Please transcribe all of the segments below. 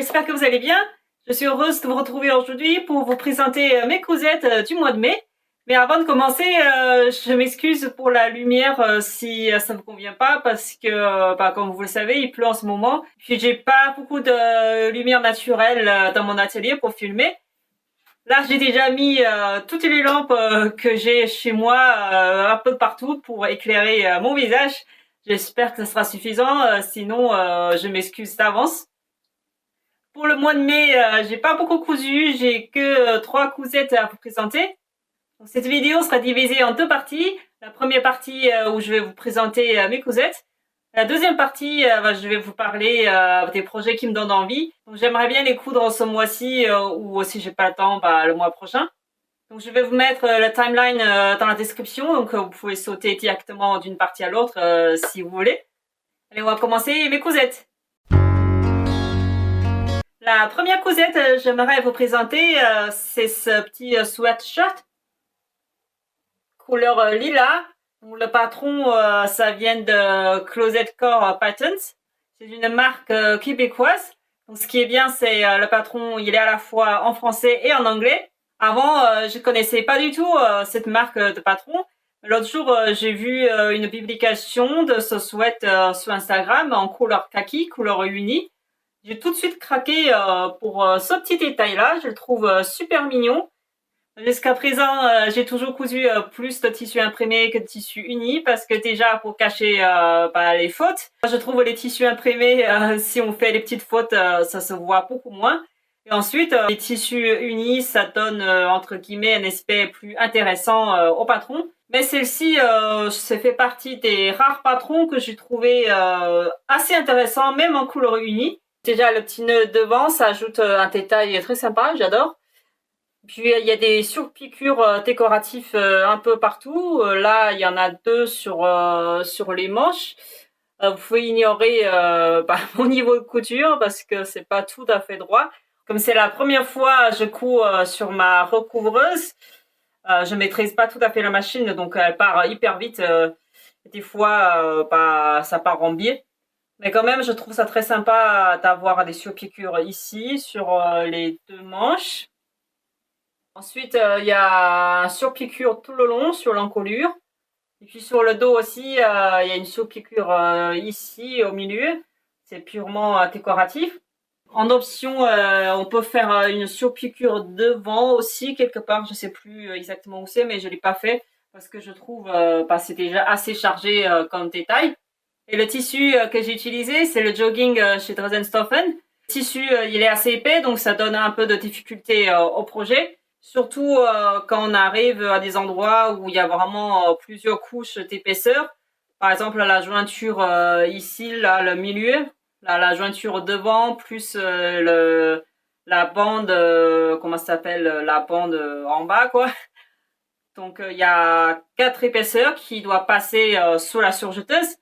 j'espère que vous allez bien. Je suis heureuse de vous retrouver aujourd'hui pour vous présenter mes cousettes du mois de mai. Mais avant de commencer, je m'excuse pour la lumière si ça ne vous convient pas parce que, comme vous le savez, il pleut en ce moment. Puis j'ai pas beaucoup de lumière naturelle dans mon atelier pour filmer. Là, j'ai déjà mis toutes les lampes que j'ai chez moi un peu partout pour éclairer mon visage. J'espère que ce sera suffisant, sinon je m'excuse d'avance. Pour le mois de mai, j'ai pas beaucoup cousu, j'ai que 3 cousettes à vous présenter. Donc, cette vidéo sera divisée en 2 parties. La première partie où je vais vous présenter mes cousettes. La deuxième partie, je vais vous parler des projets qui me donnent envie. Donc j'aimerais bien les coudre ce mois-ci ou si j'ai pas le temps, le mois prochain. Donc je vais vous mettre la timeline dans la description, donc vous pouvez sauter directement d'une partie à l'autre si vous voulez. Allez, on va commencer mes cousettes. La première cousette, j'aimerais vous présenter, c'est ce petit sweatshirt couleur lilas. Le patron, ça vient de Closet Core Patterns. C'est une marque québécoise. Donc, ce qui est bien, c'est le patron, il est à la fois en français et en anglais. Avant, je connaissais pas du tout cette marque de patron. L'autre jour, j'ai vu une publication de ce sweat sur Instagram en couleur kaki, couleur uni. J'ai tout de suite craqué pour ce petit détail-là. Je le trouve super mignon. Jusqu'à présent, j'ai toujours cousu plus de tissu imprimé que de tissu uni parce que déjà pour cacher les fautes, je trouve les tissus imprimés, si on fait les petites fautes, ça se voit beaucoup moins. Et ensuite, les tissus unis, ça donne entre guillemets un aspect plus intéressant au patron. Mais celle-ci, ça fait partie des rares patrons que j'ai trouvé assez intéressant, même en couleur unie. Déjà, le petit nœud devant, ça ajoute un détail très sympa, j'adore. Puis il y a des surpiqûres décoratifs un peu partout. Là, il y en a 2 sur les manches. Vous pouvez ignorer mon niveau de couture parce que c'est pas tout à fait droit. Comme c'est la première fois je couds sur ma recouvreuse, je maîtrise pas tout à fait la machine, donc elle part hyper vite. Des fois, ça part en biais. Mais quand même, je trouve ça très sympa d'avoir des surpiqûres ici sur les 2 manches. Ensuite, il y a un surpiqûre tout le long sur l'encolure. Et puis sur le dos aussi, il y a une surpiqûre ici au milieu. C'est purement décoratif. En option, on peut faire une surpiqûre devant aussi quelque part. Je sais plus exactement où c'est, mais je l'ai pas fait parce que je trouve c'est déjà assez chargé comme détail. Et le tissu que j'ai utilisé, c'est le jogging chez Dresden-Stoffen. Le tissu, il est assez épais, donc ça donne un peu de difficulté au projet. Surtout quand on arrive à des endroits où il y a vraiment plusieurs couches d'épaisseur. Par exemple, la jointure ici, là, le milieu, là, la jointure devant, plus la bande, comment ça s'appelle, la bande en bas, quoi. Donc, il y a 4 épaisseurs qui doivent passer sous la surjeteuse.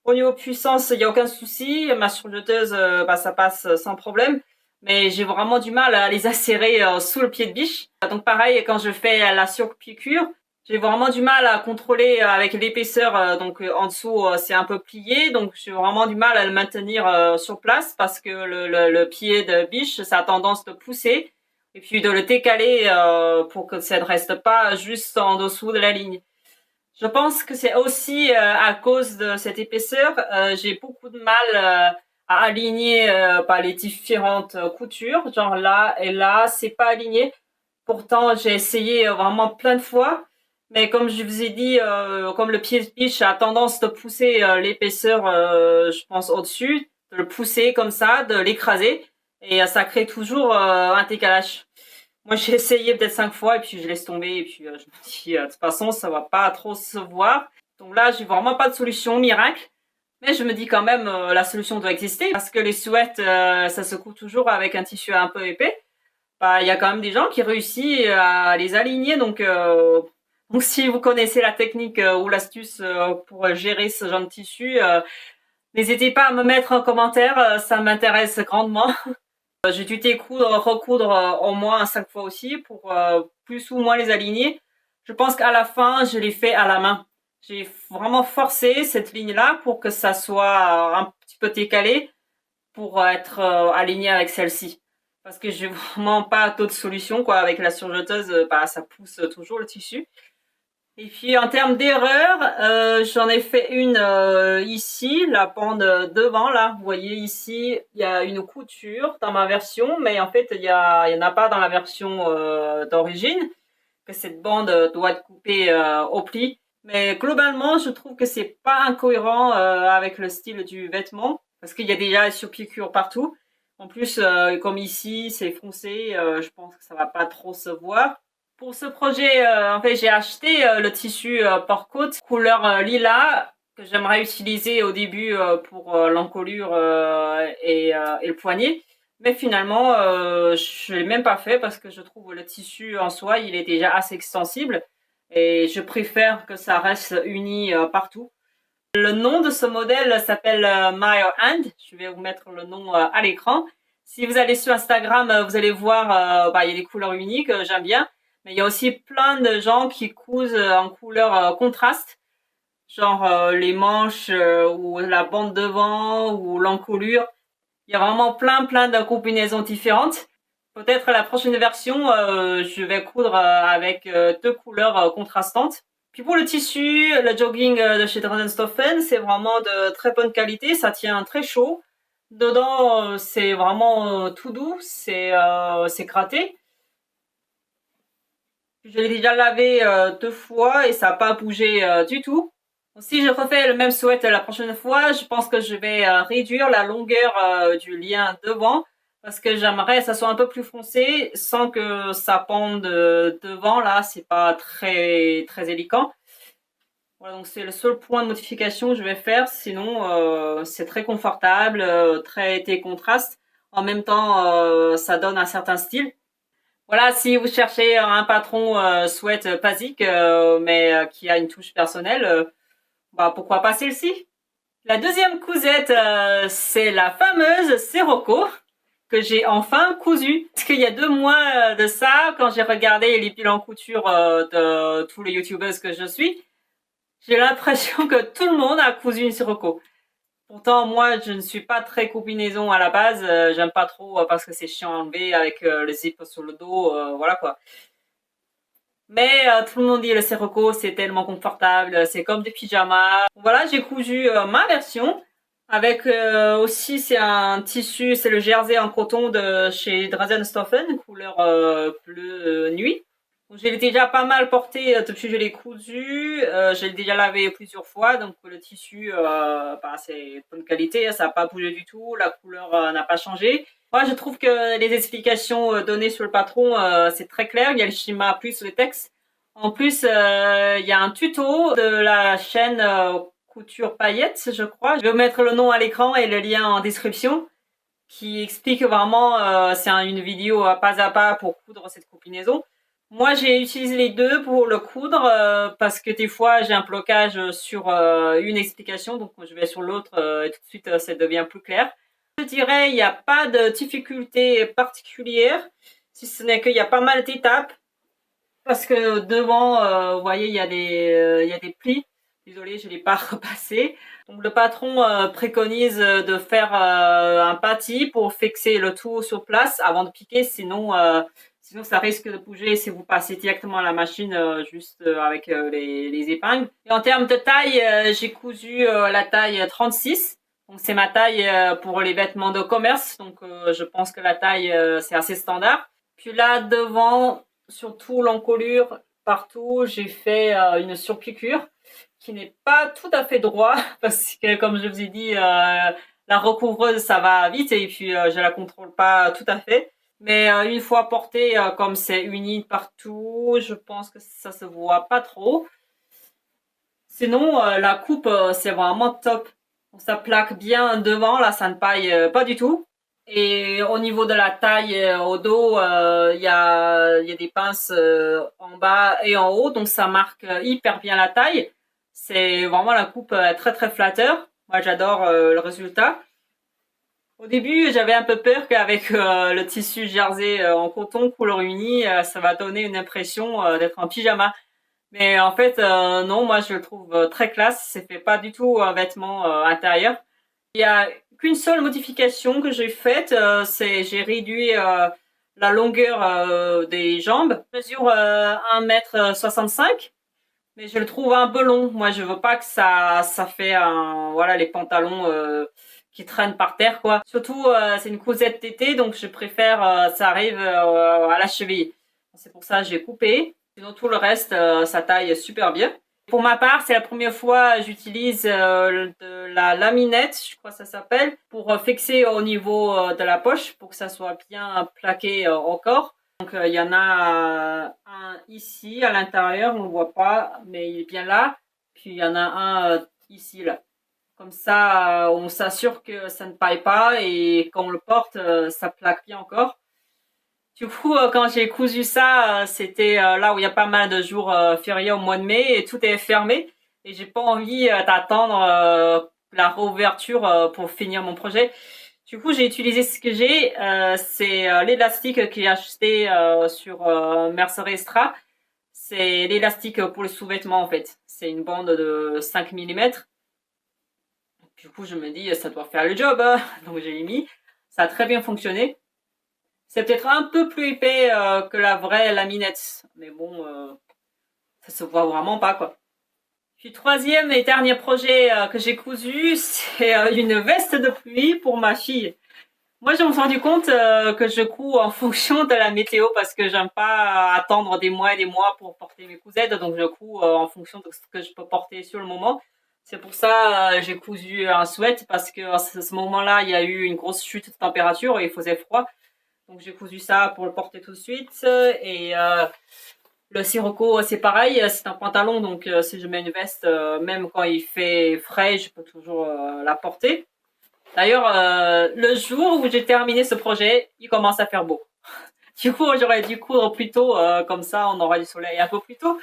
Au niveau puissance, il n'y a aucun souci. Ma surjeteuse, ça passe sans problème. Mais j'ai vraiment du mal à les asserrer sous le pied de biche. Donc pareil, quand je fais la surpiqûre, j'ai vraiment du mal à contrôler avec l'épaisseur. En dessous, c'est un peu plié. Donc j'ai vraiment du mal à le maintenir sur place parce que le pied de biche, ça a tendance de pousser. Et puis de le décaler pour que ça ne reste pas juste en dessous de la ligne. Je pense que c'est aussi à cause de cette épaisseur, j'ai beaucoup de mal à aligner les différentes coutures. Genre là et là, c'est pas aligné. Pourtant, j'ai essayé vraiment plein de fois. Mais comme je vous ai dit, comme le pied de biche a tendance de pousser l'épaisseur, je pense, au-dessus, de le pousser comme ça, de l'écraser. Et ça crée toujours un décalage. Moi, j'ai essayé peut-être 5 fois et puis je laisse tomber et puis je me dis de toute façon ça va pas trop se voir. Donc là, j'ai vraiment pas de solution miracle, mais je me dis quand même la solution doit exister parce que les sweats ça se coud toujours avec un tissu un peu épais. Il y a quand même des gens qui réussissent à les aligner donc si vous connaissez la technique ou l'astuce pour gérer ce genre de tissu, n'hésitez pas à me mettre en commentaire, ça m'intéresse grandement. J'ai dû recoudre au moins 5 fois aussi pour plus ou moins les aligner. Je pense qu'à la fin, je l'ai fait à la main. J'ai vraiment forcé cette ligne-là pour que ça soit un petit peu décalé. pour être aligné avec celle-ci. Parce que j'ai vraiment pas d'autre solution, quoi. Avec la surjeteuse, bah, ça pousse toujours le tissu. Et puis en termes d'erreur, j'en ai fait une ici, la bande devant là. Vous voyez ici, il y a une couture dans ma version, mais en fait il y en a pas dans la version d'origine. Que cette bande doit être coupée au pli. Mais globalement, je trouve que c'est pas incohérent avec le style du vêtement, parce qu'il y a déjà sur piqûre partout. En plus, comme ici, c'est foncé, je pense que ça va pas trop se voir. Pour ce projet, en fait, j'ai acheté le tissu Portcoat couleur lilas que j'aimerais utiliser au début pour l'encolure et le poignet. Mais finalement, je l'ai même pas fait parce que je trouve le tissu en soi, il est déjà assez extensible et je préfère que ça reste uni partout. Le nom de ce modèle s'appelle My Hand. Je vais vous mettre le nom à l'écran. Si vous allez sur Instagram, vous allez voir, bah, il y a des couleurs uniques, j'aime bien. Mais il y a aussi plein de gens qui cousent en couleur contraste, genre les manches ou la bande devant ou l'encolure. Il y a vraiment plein de combinaisons différentes. Peut-être la prochaine version, je vais coudre avec deux couleurs contrastantes. Puis pour le tissu, le jogging de chez Dradenstoffen, c'est vraiment de très bonne qualité, ça tient très chaud. Dedans, c'est vraiment tout doux, c'est gratté. Je l'ai déjà lavé deux fois et ça n'a pas bougé du tout. Si je refais le même sweat la prochaine fois, je pense que je vais réduire la longueur du lien devant parce que j'aimerais que ça soit un peu plus foncé sans que ça pende devant. Là, c'est pas très élégant. Voilà, donc c'est le seul point de modification que je vais faire. Sinon, c'est très confortable, très été contraste. En même temps, ça donne un certain style. Voilà, si vous cherchez un patron sweat basique, mais qui a une touche personnelle, bah pourquoi pas celle-ci. La deuxième cousette, c'est la fameuse Sirocco que j'ai enfin cousue. Parce qu'il y a 2 mois de ça, quand j'ai regardé les bilans couture de tous les youtubeurs que je suis, j'ai l'impression que tout le monde a cousu une Sirocco. Pourtant, moi, je ne suis pas très combinaison à la base. J'aime pas trop parce que c'est chiant à enlever avec le zip sur le dos, voilà quoi. Mais tout le monde dit le Sirocco, c'est tellement confortable, c'est comme des pyjamas. Voilà, j'ai cousu ma version avec aussi c'est un tissu, c'est le jersey en coton de chez Drazenstoffen, couleur bleu nuit. Donc, je l'ai déjà pas mal porté depuis que je l'ai cousu. Je l'ai déjà lavé plusieurs fois, donc le tissu, bah, c'est de bonne qualité, ça n'a pas bougé du tout, la couleur n'a pas changé. Moi, je trouve que les explications données sur le patron, c'est très clair. Il y a le schéma plus le texte. En plus, il y a un tuto de la chaîne Couture Paillettes, je crois. Je vais vous mettre le nom à l'écran et le lien en description qui explique vraiment, c'est une vidéo pas à pas pour coudre cette combinaison. Moi, j'ai utilisé les deux pour le coudre parce que des fois, j'ai un blocage sur une explication, donc je vais sur l'autre et tout de suite, ça devient plus clair. Je dirais, il n'y a pas de difficulté particulière, si ce n'est qu'il y a pas mal d'étapes parce que devant, vous voyez, il y a des plis. Désolée, je l'ai pas repassé. Donc le patron préconise de faire un pâtis pour fixer le tout sur place avant de piquer, sinon ça risque de bouger si vous passez directement à la machine juste avec les épingles. Et en termes de taille, j'ai cousu la taille 36. Donc c'est ma taille pour les vêtements de commerce. Donc je pense que la taille c'est assez standard. Puis là devant, surtout l'encolure, partout, j'ai fait une surpiqûre qui n'est pas tout à fait droit parce que comme je vous ai dit, la recouvreuse ça va vite et puis je la contrôle pas tout à fait. Mais une fois portée, comme c'est uni partout, je pense que ça se voit pas trop. Sinon, la coupe c'est vraiment top. Ça plaque bien devant, là ça ne paille pas du tout. Et au niveau de la taille au dos, il y a des pinces en bas et en haut, donc ça marque hyper bien la taille. C'est vraiment la coupe très flatteur. Moi, j'adore le résultat. Au début, j'avais un peu peur qu'avec le tissu jersey en coton couleur unie, ça va donner une impression d'être en pyjama. Mais en fait, non, moi je le trouve très classe. C'est fait pas du tout un vêtement intérieur. Il y a qu'une seule modification que j'ai faite, c'est j'ai réduit la longueur des jambes. Je mesure 1,65 m, mais je le trouve un peu long. Moi, je veux pas que ça fait voilà, les pantalons qui traînent par terre, quoi. Surtout, c'est une cousette d'été, donc je préfère ça arrive à la cheville. C'est pour ça que j'ai coupé. Sinon, tout le reste, ça taille super bien. Pour ma part, c'est la première fois que j'utilise de la laminette, je crois que ça s'appelle, pour fixer au niveau de la poche, pour que ça soit bien plaqué au corps. Donc il y en a un ici à l'intérieur, on ne le voit pas, mais il est bien là. Puis il y en a un ici là. Comme ça, on s'assure que ça ne paille pas et quand on le porte, ça plaque bien encore. Du coup, quand j'ai cousu ça, c'était là où il y a pas mal de jours fériés au mois de mai et tout est fermé. Et j'ai pas envie d'attendre la réouverture pour finir mon projet. Du coup, j'ai utilisé ce que j'ai. C'est l'élastique que j'ai acheté sur Mercerie Extra. C'est l'élastique pour le sous-vêtement en fait. C'est une bande de 5 mm. Du coup, je me dis, ça doit faire le job, hein. Donc j'ai mis. Ça a très bien fonctionné. C'est peut-être un peu plus épais que la vraie laminette. Mais bon, ça se voit vraiment pas, quoi. Puis troisième et dernier projet que j'ai cousu, c'est une veste de pluie pour ma fille. Moi, je me suis rendu compte que je couds en fonction de la météo parce que j'aime pas attendre des mois et des mois pour porter mes cousettes. Donc, je couds en fonction de ce que je peux porter sur le moment. C'est pour ça j'ai cousu un sweat parce que à ce moment-là, il y a eu une grosse chute de température et il faisait froid. Donc, j'ai cousu ça pour le porter tout de suite. Et le sirocco, c'est pareil. C'est un pantalon. Donc, si je mets une veste, même quand il fait frais, je peux toujours la porter. D'ailleurs, le jour où j'ai terminé ce projet, il commence à faire beau. Du coup, j'aurais dû coudre plus tôt, comme ça on aura du soleil un peu plus tôt.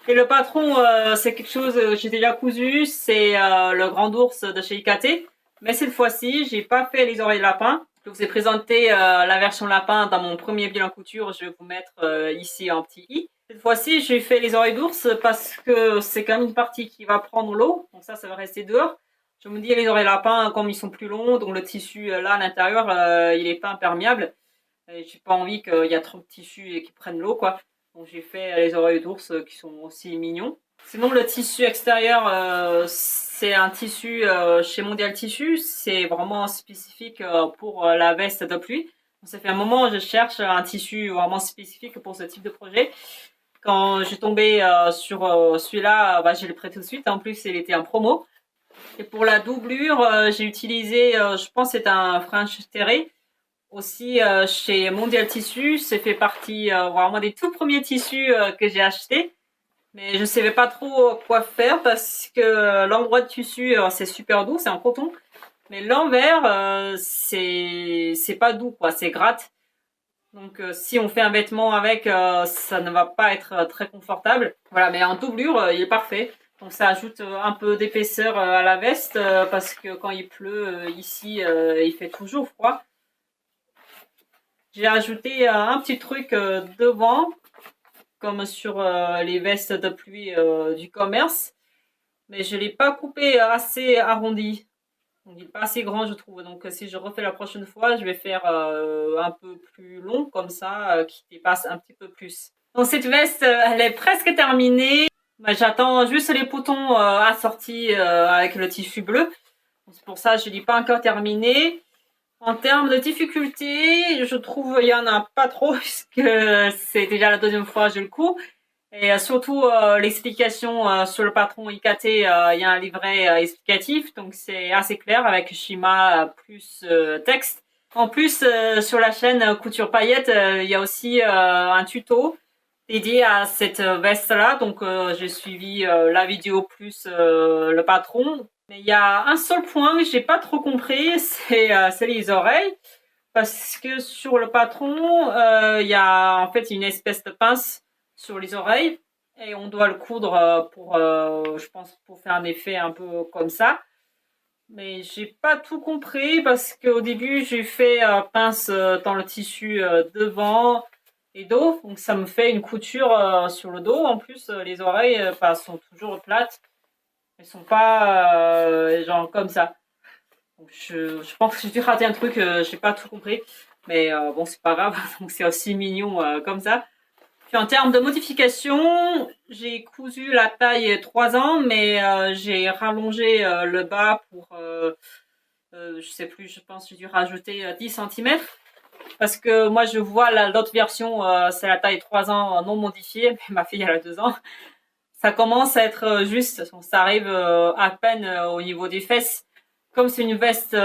Et le patron, c'est quelque chose que j'ai déjà cousu, c'est le grand ours de chez IKT. Mais cette fois-ci, j'ai pas fait les oreilles de lapin. Je vous ai présenté la version lapin dans mon premier bilan couture. Je vais vous mettre ici un petit i. Cette fois-ci, j'ai fait les oreilles d'ours parce que c'est quand même une partie qui va prendre l'eau. Donc ça va rester dehors. Je me dis les oreilles lapins, comme ils sont plus longs, donc le tissu là à l'intérieur, il est pas imperméable. Et j'ai pas envie qu'il y a trop de tissu et qui prennent l'eau, quoi. Donc j'ai fait les oreilles d'ours qui sont aussi mignons. Sinon le tissu extérieur, c'est un tissu chez Mondial Tissu. C'est vraiment spécifique pour la veste de pluie. Donc, ça fait un moment que je cherche un tissu vraiment spécifique pour ce type de projet. Quand j'ai tombé sur celui-là, je l'ai pris tout de suite. En plus, il était en promo. Et pour la doublure, j'ai utilisé, je pense que c'est un French Terry. Aussi chez Mondial Tissu, c'est fait partie vraiment des tout premiers tissus que j'ai achetés. Mais je ne savais pas trop quoi faire parce que l'endroit de tissu, c'est super doux, c'est en coton. Mais l'envers, c'est pas doux, quoi, c'est gratte. Donc si on fait un vêtement avec, ça ne va pas être très confortable. Voilà, mais en doublure, il est parfait. Donc ça ajoute un peu d'épaisseur à la veste parce que quand il pleut ici, il fait toujours froid. J'ai ajouté un petit truc devant, comme sur les vestes de pluie du commerce, mais je ne l'ai pas coupé assez arrondi. Donc, il n'est pas assez grand, je trouve. Donc si je refais la prochaine fois, je vais faire un peu plus long, comme ça, qui dépasse un petit peu plus. Donc cette veste, elle est presque terminée. J'attends juste les boutons assortis avec le tissu bleu. C'est pour ça que je ne l'ai pas encore terminé. En termes de difficulté, je trouve il y en a pas trop puisque c'est déjà la deuxième fois que je le couds. Et surtout l'explication sur le patron IKT, il y a un livret explicatif, donc c'est assez clair avec schéma plus texte. En plus, sur la chaîne Couture Paillettes, il y a aussi un tuto dédié à cette veste-là. Donc j'ai suivi la vidéo plus le patron. Mais il y a un seul point que j'ai pas trop compris, c'est les oreilles. Parce que sur le patron, il y a en fait une espèce de pince sur les oreilles. Et on doit le coudre pour, je pense, pour faire un effet un peu comme ça. Mais j'ai pas tout compris parce qu'au début, j'ai fait pince dans le tissu devant et dos. Donc ça me fait une couture sur le dos. En plus, les oreilles sont toujours plates. Elles sont pas genre comme ça. Donc je pense que j'ai dû rater un truc, j'ai pas tout compris. Mais bon, c'est pas grave, donc c'est aussi mignon comme ça. Puis en termes de modification, j'ai cousu la taille 3 ans, mais j'ai rallongé le bas pour, je sais plus, je pense que j'ai dû rajouter 10 centimètres. Parce que moi, je vois l'autre version, c'est la taille 3 ans non modifiée, mais ma fille, elle a 2 ans. Ça commence à être juste, ça arrive à peine au niveau des fesses. Comme c'est une veste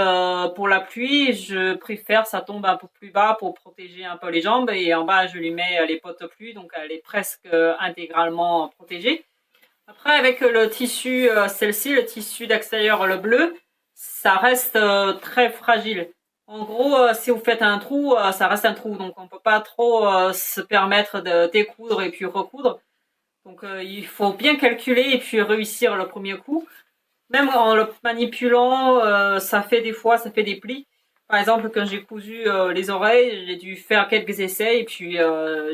pour la pluie, je préfère ça tombe un peu plus bas pour protéger un peu les jambes. Et en bas, je lui mets les potes pluie, donc elle est presque intégralement protégée. Après, avec le tissu, celle-ci, le tissu d'extérieur, le bleu, ça reste très fragile. En gros, si vous faites un trou, ça reste un trou, donc on peut pas trop se permettre de découdre et puis recoudre. Donc il faut bien calculer et puis réussir le premier coup. Même en le manipulant, ça fait des fois, ça fait des plis. Par exemple, quand j'ai cousu les oreilles, j'ai dû faire quelques essais et puis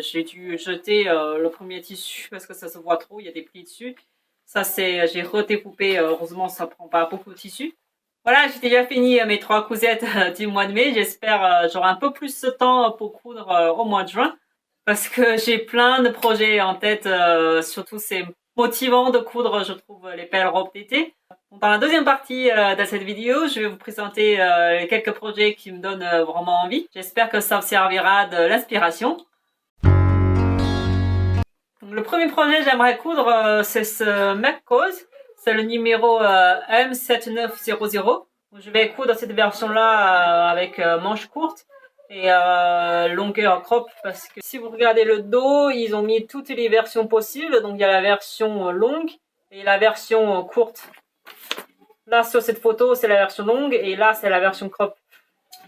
j'ai dû jeter le premier tissu parce que ça se voit trop, il y a des plis dessus. Ça c'est, j'ai redécoupé, heureusement ça prend pas beaucoup de tissu. Voilà, j'ai déjà fini mes 3 cousettes du mois de mai. J'espère j'aurai un peu plus de temps pour coudre au mois de juin parce que j'ai plein de projets en tête. Surtout c'est motivant de coudre, je trouve, les belles robes d'été. Dans la deuxième partie de cette vidéo, je vais vous présenter quelques projets qui me donnent vraiment envie. J'espère que ça vous servira de l'inspiration. Le premier projet que j'aimerais coudre, c'est ce McCause. C'est le numéro M7900. Je vais coudre cette version-là avec manches courtes et longueur crop parce que si vous regardez le dos, ils ont mis toutes les versions possibles. Donc il y a la version longue et la version courte. Là, sur cette photo, c'est la version longue et là, c'est la version crop.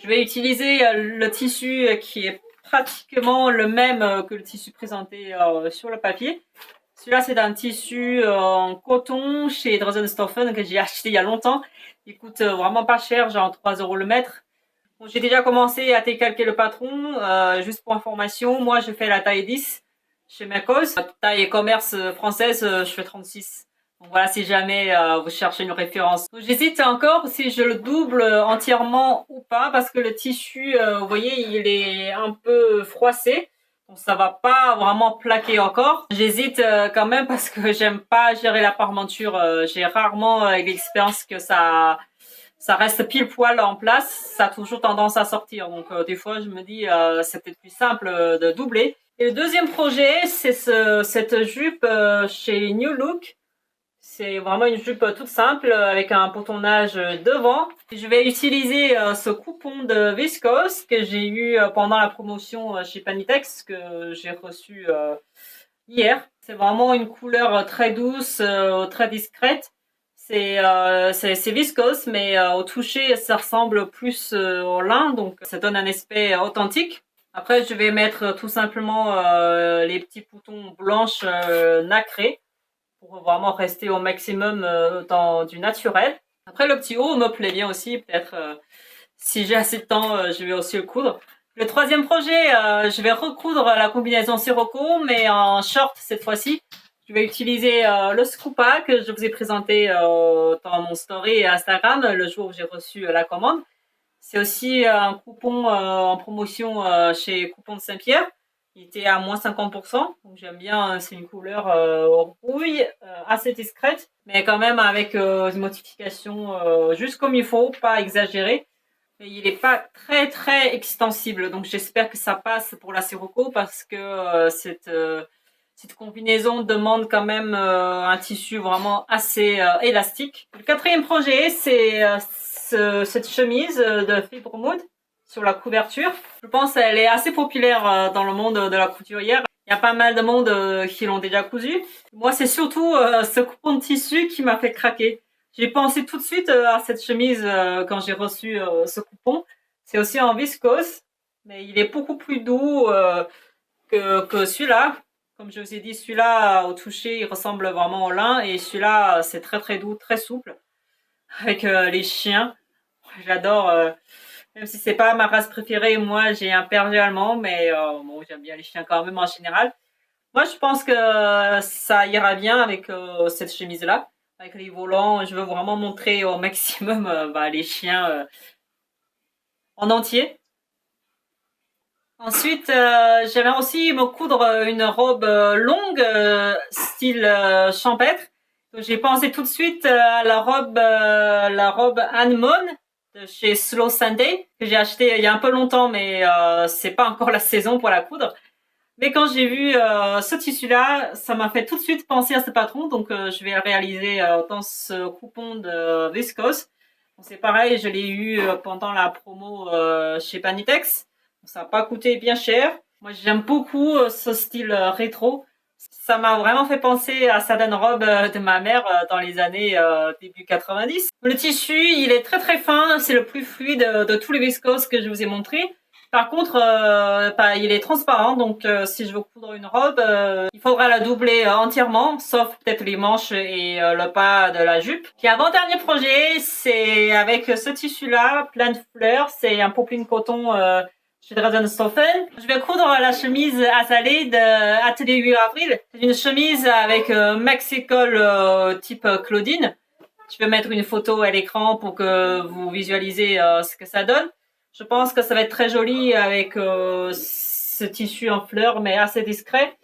Je vais utiliser le tissu qui est pratiquement le même que le tissu présenté sur le papier. Celui-là, c'est un tissu en coton chez Drossenstoffen que j'ai acheté il y a longtemps. Il coûte vraiment pas cher, genre 3 € le mètre. Bon, j'ai déjà commencé à décalquer le patron. Juste pour information, moi, je fais la taille 10 chez Mecos. Taille e-commerce française, je fais 36. Donc voilà, si jamais vous cherchez une référence. J'hésite encore si je le double entièrement ou pas parce que le tissu, vous voyez, il est un peu froissé. Donc ça va pas vraiment plaquer encore. J'hésite quand même parce que j'aime pas gérer la parmenture. J'ai rarement l'expérience que ça reste pile poil en place. Ça a toujours tendance à sortir. Donc des fois, je me dis c'est peut-être plus simple de doubler. Et le deuxième projet, c'est cette jupe chez New Look. C'est vraiment une jupe toute simple avec un boutonnage devant. Je vais utiliser ce coupon de viscose que j'ai eu pendant la promotion chez Panitex que j'ai reçu hier. C'est vraiment une couleur très douce, très discrète. C'est viscose, mais au toucher, ça ressemble plus au lin, donc ça donne un aspect authentique. Après, je vais mettre tout simplement les petits boutons blanches nacrés pour vraiment rester au maximum dans du naturel. Après, le petit haut me plaît bien aussi. Peut-être si j'ai assez de temps, je vais aussi le coudre. Le troisième projet, je vais recoudre la combinaison Sirocco, mais en short cette fois-ci. Je vais utiliser le Scoopa que je vous ai présenté dans mon story Instagram le jour où j'ai reçu la commande. C'est aussi un coupon en promotion chez Coupon de Saint-Pierre. Il était à moins 50%, donc j'aime bien, c'est une couleur rouille, assez discrète, mais quand même avec une modification juste comme il faut, pas exagéré. Et il n'est pas très très extensible, donc j'espère que ça passe pour la Sirocco parce que cette combinaison demande quand même un tissu vraiment assez élastique. Le quatrième projet, c'est cette chemise de fibre moude sur la couverture. Je pense qu'elle est assez populaire dans le monde de la couturière. Il y a pas mal de monde qui l'ont déjà cousu. Moi, c'est surtout ce coupon de tissu qui m'a fait craquer. J'ai pensé tout de suite à cette chemise quand j'ai reçu ce coupon. C'est aussi en viscose, mais il est beaucoup plus doux que celui-là. Comme je vous ai dit, celui-là, au toucher, il ressemble vraiment au lin. Et celui-là, c'est très très doux, très souple. Avec les chiens. J'adore... même si c'est pas ma race préférée, moi j'ai un berger allemand, mais bon, j'aime bien les chiens quand même en général. Moi je pense que ça ira bien avec cette chemise-là. avec les volants. Je veux vraiment montrer au maximum les chiens en entier. Ensuite, j'aimerais aussi me coudre une robe longue, style champêtre. Donc, j'ai pensé tout de suite à la robe Anemone de chez Slow Sunday que j'ai acheté il y a un peu longtemps, mais c'est pas encore la saison pour la coudre. Mais quand j'ai vu ce tissu-là, ça m'a fait tout de suite penser à ce patron, donc je vais le réaliser dans ce coupon de viscose. C'est pareil, je l'ai eu pendant la promo chez Panitex. Ça n'a pas coûté bien cher. Moi, j'aime beaucoup ce style rétro. Ça m'a vraiment fait penser à certaines robes de ma mère dans les années début 90. Le tissu, il est très très fin. C'est le plus fluide de tous les viscoses que je vous ai montré. Par contre, il est transparent, donc si je veux coudre une robe, il faudra la doubler entièrement, sauf peut-être les manches et le pas de la jupe. Puis avant-dernier projet, c'est avec ce tissu-là, plein de fleurs. C'est un popeline coton chez Dresden-Stoffen. Je vais coudre la chemise azalée de Atelier 8 avril. C'est une chemise avec maxi-col type Claudine. Je vais mettre une photo à l'écran pour que vous visualisez ce que ça donne. Je pense que ça va être très joli avec ce tissu en fleurs, mais assez discret.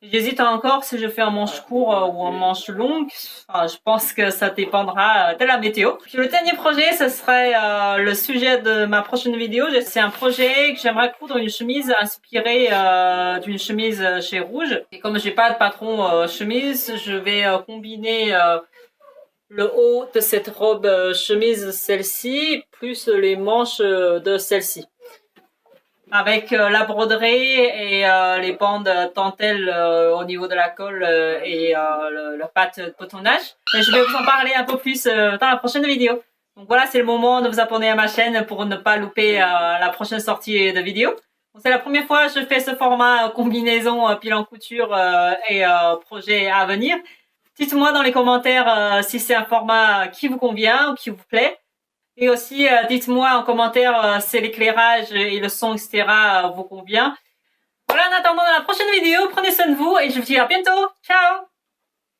J'hésite encore si je fais un manche court ou un manche longue. Enfin, je pense que ça dépendra de la météo. Puis le dernier projet, ce serait le sujet de ma prochaine vidéo. C'est un projet que j'aimerais coudre une chemise inspirée d'une chemise chez Rouge. Et comme j'ai pas de patron chemise, je vais combiner le haut de cette robe chemise, celle-ci, plus les manches de celle-ci. Avec la broderie et les bandes dentelles au niveau de la colle et le pâte de cotonnage. Et je vais vous en parler un peu plus dans la prochaine vidéo. Donc voilà, c'est le moment de vous abonner à ma chaîne pour ne pas louper la prochaine sortie de vidéo. C'est la première fois que je fais ce format combinaison pile en couture et projet à venir. Dites-moi dans les commentaires si c'est un format qui vous convient ou qui vous plaît. Et aussi, dites-moi en commentaire si l'éclairage et le son, etc. Vous convient. Voilà, en attendant la prochaine vidéo, prenez soin de vous et je vous dis à bientôt. Ciao!